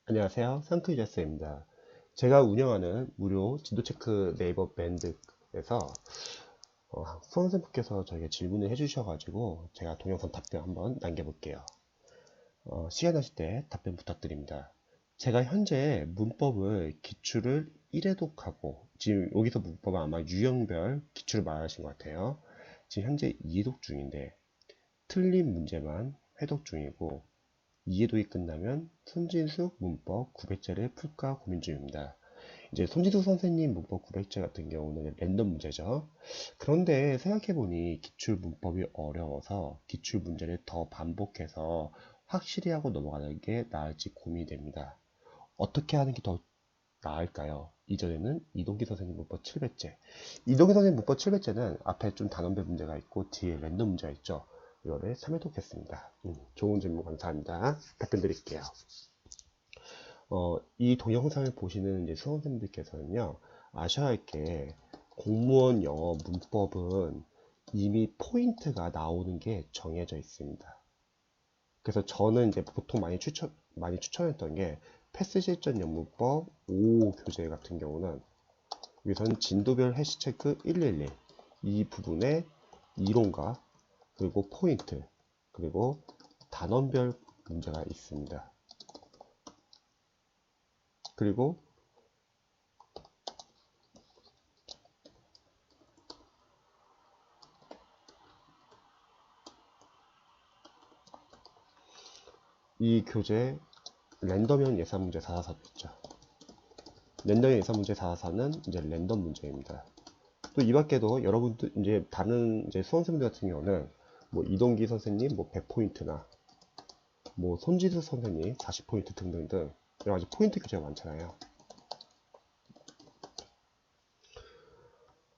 안녕하세요. 상크유저스입니다. 제가 운영하는 무료 진도체크 네이버 밴드에서 수험생분께서 저에게 질문을 해주셔가지고 제가 동영상 답변 한번 남겨볼게요. 시간 나실 때 답변 부탁드립니다. 제가 현재 문법을 기출을 1회독하고 지금 여기서 문법은 아마 유형별 기출을 말하신 것 같아요. 지금 현재 2회독 중인데 틀린 문제만 회독 중이고 이해독이 끝나면 손진숙 문법 900제를 풀까 고민 중입니다. 이제 손진숙 선생님 문법 900제 같은 경우는 랜덤 문제죠. 그런데 생각해보니 기출 문법이 어려워서 기출 문제를 더 반복해서 확실히 하고 넘어가는 게 나을지 고민이 됩니다. 어떻게 하는 게 더 나을까요? 이전에는 이동기 선생님 문법 700제. 이동기 선생님 문법 700제는 앞에 좀 단원별 문제가 있고 뒤에 랜덤 문제가 있죠. 이거를 3회독했습니다. 좋은 질문 감사합니다. 답변 드릴게요. 이 동영상을 보시는 이제 수험생들께서는요, 아셔야 할 게 공무원 영어 문법은 이미 포인트가 나오는 게 정해져 있습니다. 그래서 저는 이제 보통 많이 추천했던 게 패스 실전 영문법 5 교재 같은 경우는 여기서는 진도별 해시 체크 111 이 부분에 이론과 그리고 포인트 그리고 단원별 문제가 있습니다. 그리고 이 교재 랜덤형 예산 문제 444도 있죠. 랜덤형 예산 문제 444는 이제 랜덤 문제입니다. 또 이 밖에도 여러분들 이제 다른 이제 수험생들 같은 경우는 뭐 이동기 선생님 뭐 100포인트나 뭐 손지수 선생님 40포인트 등등등 여러 가지 포인트 교재가 많잖아요.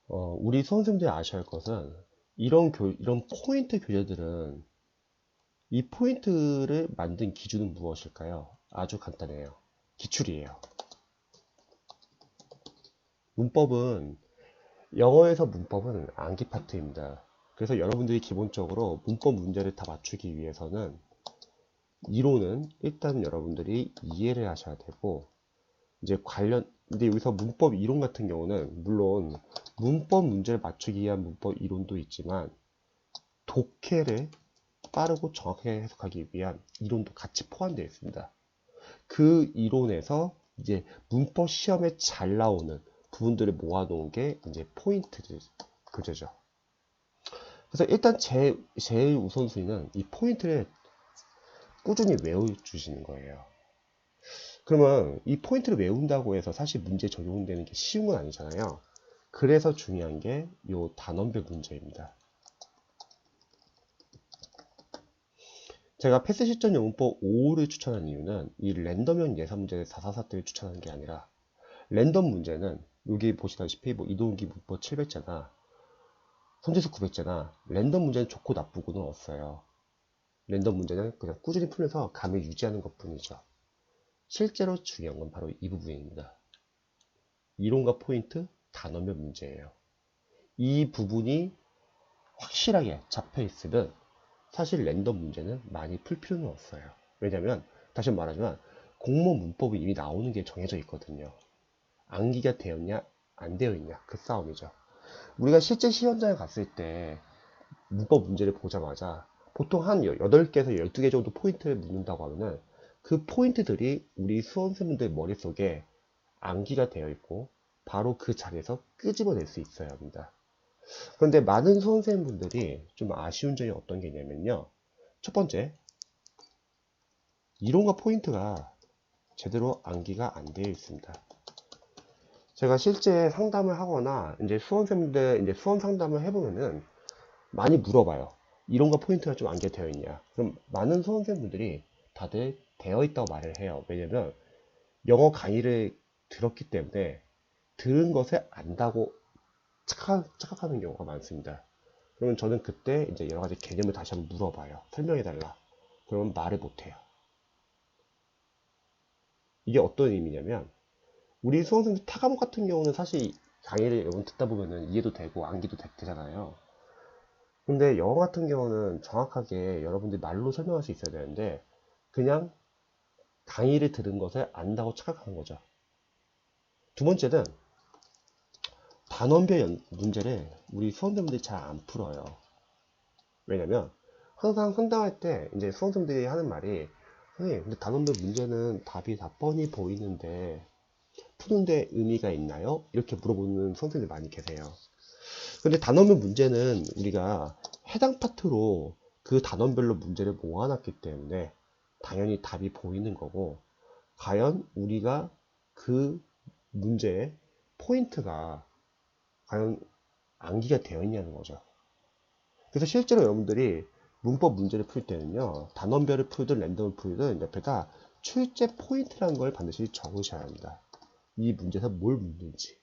우리 수험생들이 아셔야 할 것은 이런 포인트 교재들은 이 포인트를 만든 기준은 무엇일까요? 아주 간단해요. 기출이에요. 문법은 영어에서 문법은 암기 파트입니다. 그래서 여러분들이 기본적으로 문법 문제를 다 맞추기 위해서는 이론은 일단 여러분들이 이해를 하셔야 되고 이제 근데 여기서 문법 이론 같은 경우는 물론 문법 문제를 맞추기 위한 문법 이론도 있지만 독해를 빠르고 정확하게 해석하기 위한 이론도 같이 포함되어 있습니다. 그 이론에서 이제 문법 시험에 잘 나오는 부분들을 모아놓은 게 이제 포인트 교재죠. 그래서 일단 제일 우선순위는 이 포인트를 꾸준히 외워주시는 거예요. 그러면 이 포인트를 외운다고 해서 사실 문제 적용되는 게 쉬운 건 아니잖아요. 그래서 중요한 게 이 단원별 문제입니다. 제가 패스 실전 영문법 5를 추천한 이유는 이 랜덤형 예산 문제 444 때를 추천하는 게 아니라 랜덤 문제는 여기 보시다시피 뭐 이동기 문법 700제나 손지수 900제나 랜덤 문제는 좋고 나쁘고는 없어요. 랜덤 문제는 그냥 꾸준히 풀면서 감을 유지하는 것 뿐이죠. 실제로 중요한 건 바로 이 부분입니다. 이론과 포인트, 단어별 문제예요. 이 부분이 확실하게 잡혀 있으면 사실 랜덤 문제는 많이 풀 필요는 없어요. 왜냐면 다시 말하지만 공모 문법이 이미 나오는 게 정해져 있거든요. 암기가 되었냐 안 되어 있냐 그 싸움이죠. 우리가 실제 시험장에 갔을 때 문법 문제를 보자마자 보통 한 8개에서 12개 정도 포인트를 묻는다고 하면은 그 포인트들이 우리 수험생분들 머릿속에 암기가 되어 있고 바로 그 자리에서 끄집어낼 수 있어야 합니다. 그런데 많은 수험생분들이 좀 아쉬운 점이 어떤 게 있냐면요. 첫 번째, 이론과 포인트가 제대로 암기가 안 되어 있습니다. 제가 실제 상담을 하거나 이제 수험생들 이제 수험 상담을 해보면은 많이 물어봐요. 이론과 포인트가 좀 안게 되어 있냐. 그럼 많은 수험생분들이 다들 되어 있다고 말을 해요. 왜냐면 영어 강의를 들었기 때문에 들은 것을 안다고 착각하는 경우가 많습니다. 그러면 저는 그때 이제 여러 가지 개념을 다시 한번 물어봐요. 설명해달라. 그러면 말을 못해요. 이게 어떤 의미냐면 우리 수험생들 타과목 같은 경우는 사실 강의를 여러분 듣다 보면은 이해도 되고 암기도 되잖아요. 근데 영어 같은 경우는 정확하게 여러분들이 말로 설명할 수 있어야 되는데 그냥 강의를 들은 것을 안다고 착각하는 거죠. 두 번째는 단원별 문제를 우리 수험생분들이 잘 안 풀어요. 왜냐면 항상 상담할 때 이제 수험생들이 하는 말이, 선생님 근데 단원별 문제는 답이 다 뻔히 보이는데 푸는데 의미가 있나요? 이렇게 물어보는 수험생들이 많이 계세요. 근데 단원별 문제는 우리가 해당 파트로 그 단원별로 문제를 모아놨기 때문에 당연히 답이 보이는 거고, 과연 우리가 그 문제의 포인트가 과연 암기가 되어 있냐는 거죠. 그래서 실제로 여러분들이 문법 문제를 풀 때는요, 단원별을 풀든 랜덤을 풀든 옆에다 출제 포인트라는 걸 반드시 적으셔야 합니다. 이 문제에서 뭘 묻는지.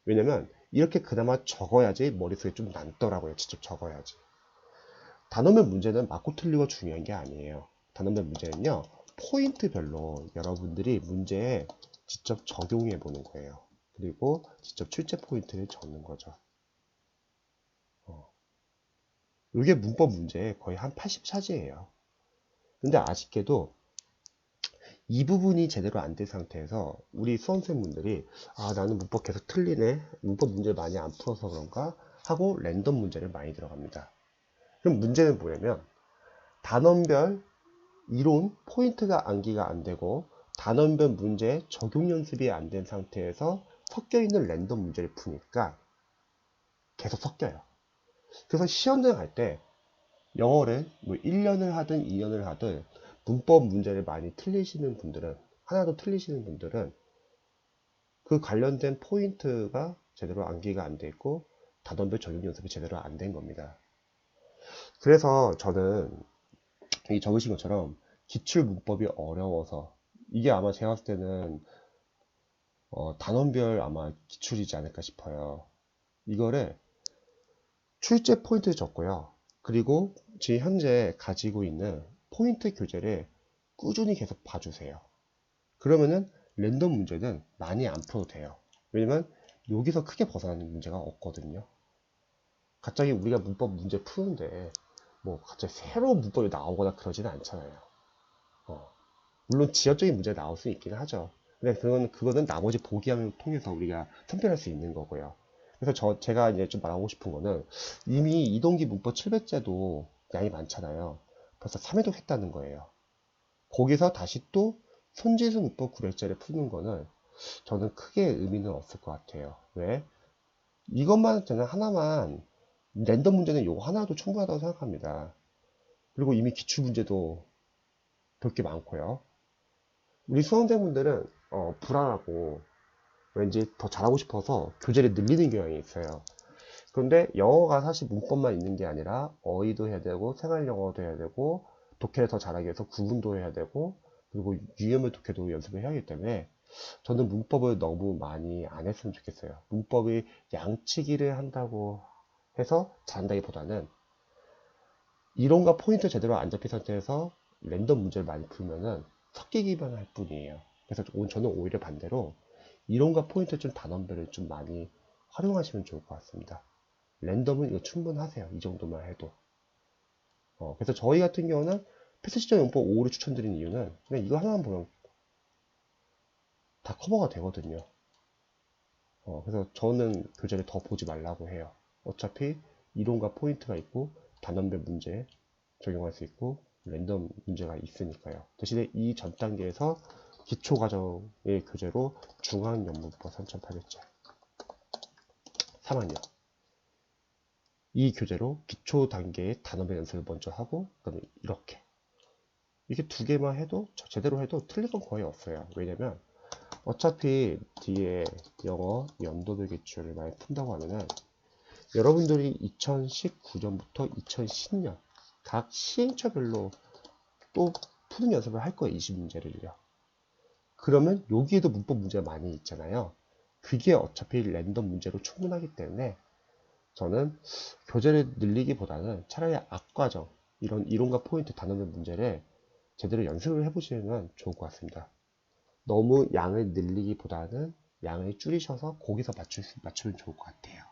왜냐면 이렇게 그나마 적어야지 머릿속에 좀 남더라고요. 직접 적어야지. 단원별 문제는 맞고 틀리고 중요한 게 아니에요. 단원별 문제는요, 포인트별로 여러분들이 문제에 직접 적용해 보는 거예요. 그리고 직접 출제 포인트를 적는 거죠. 이게 문법 문제의 거의 한 80차지예요. 근데 아쉽게도 이 부분이 제대로 안 된 상태에서 우리 수험생분들이, 아 나는 문법 계속 틀리네, 문법 문제 많이 안 풀어서 그런가 하고 랜덤 문제를 많이 들어갑니다. 그럼 문제는 뭐냐면 단원별 이론 포인트가 암기가 안 되고 단원별 문제 적용 연습이 안 된 상태에서 섞여 있는 랜덤 문제를 푸니까 계속 섞여요. 그래서 시험장 할 때 영어를 뭐 1년을 하든 2년을 하든 문법 문제를 많이 틀리시는 분들은, 하나도 틀리시는 분들은 그 관련된 포인트가 제대로 암기가 안 돼 있고 단원별 적용 연습이 제대로 안 된 겁니다. 그래서 저는 이 적으신 것처럼 기출 문법이 어려워서, 이게 아마 제가 봤을 때는 단원별 아마 기출이지 않을까 싶어요. 이거를 출제 포인트 적고요. 그리고 지금 현재 가지고 있는 포인트 교재를 꾸준히 계속 봐주세요. 그러면은 랜덤 문제는 많이 안 풀어도 돼요. 왜냐면 여기서 크게 벗어나는 문제가 없거든요. 갑자기 우리가 문법 문제 푸는데 뭐 갑자기 새로운 문법이 나오거나 그러지는 않잖아요. 물론 지역적인 문제가 나올 수 있긴 하죠. 근데 그거는 나머지 보기함을 통해서 우리가 선별할 수 있는 거고요. 그래서 제가 이제 좀 말하고 싶은 거는, 이미 이동기 문법 700제도 양이 많잖아요. 벌써 3회독 했다는 거예요. 거기서 다시 또 손지수 문법 900제를 푸는 거는 저는 크게 의미는 없을 것 같아요. 왜? 이것만 저는 하나만, 랜덤 문제는 요거 하나도 충분하다고 생각합니다. 그리고 이미 기출 문제도 볼 게 많고요. 우리 수험생분들은 불안하고 왠지 더 잘하고 싶어서 교재를 늘리는 경향이 있어요. 그런데 영어가 사실 문법만 있는 게 아니라 어휘도 해야 되고 생활 영어도 해야 되고 독해를 더 잘하기 위해서 구문도 해야 되고 그리고 유형을 독해도 연습을 해야 하기 때문에 저는 문법을 너무 많이 안 했으면 좋겠어요. 문법이 양치기를 한다고 해서 잘한다기보다는 이론과 포인트 제대로 안 잡힌 상태에서 랜덤 문제를 많이 풀면은 섞이기만 할 뿐이에요. 그래서 저는 오히려 반대로 이론과 포인트 좀 단원별을 좀 많이 활용하시면 좋을 것 같습니다. 랜덤은 이거 충분하세요. 이 정도만 해도. 그래서 저희 같은 경우는 패스 시점 용법 5를 추천드리는 이유는 그냥 이거 하나만 보면 다 커버가 되거든요. 그래서 저는 교재를 더 보지 말라고 해요. 어차피 이론과 포인트가 있고 단원별 문제 적용할 수 있고 랜덤 문제가 있으니까요. 대신에 이 전 단계에서 기초과정의 교재로 중앙연문법 3800제 3학년 이 교재로 기초 단계의 단어별 연습을 먼저 하고 그다음에 이렇게 두 개만 해도 제대로 해도 틀릴 건 거의 없어요. 왜냐면 어차피 뒤에 영어 연도별 기출을 많이 푼다고 하면은 여러분들이 2019년부터 2010년 각 시행처별로 또 푸는 연습을 할 거예요. 20문제를요. 그러면 여기에도 문법 문제가 많이 있잖아요. 그게 어차피 랜덤 문제로 충분하기 때문에 저는 교재를 늘리기보다는 차라리 앞과정, 이런 이론과 포인트 단어별 문제를 제대로 연습을 해보시면 좋을 것 같습니다. 너무 양을 늘리기보다는 양을 줄이셔서 거기서 맞추면 좋을 것 같아요.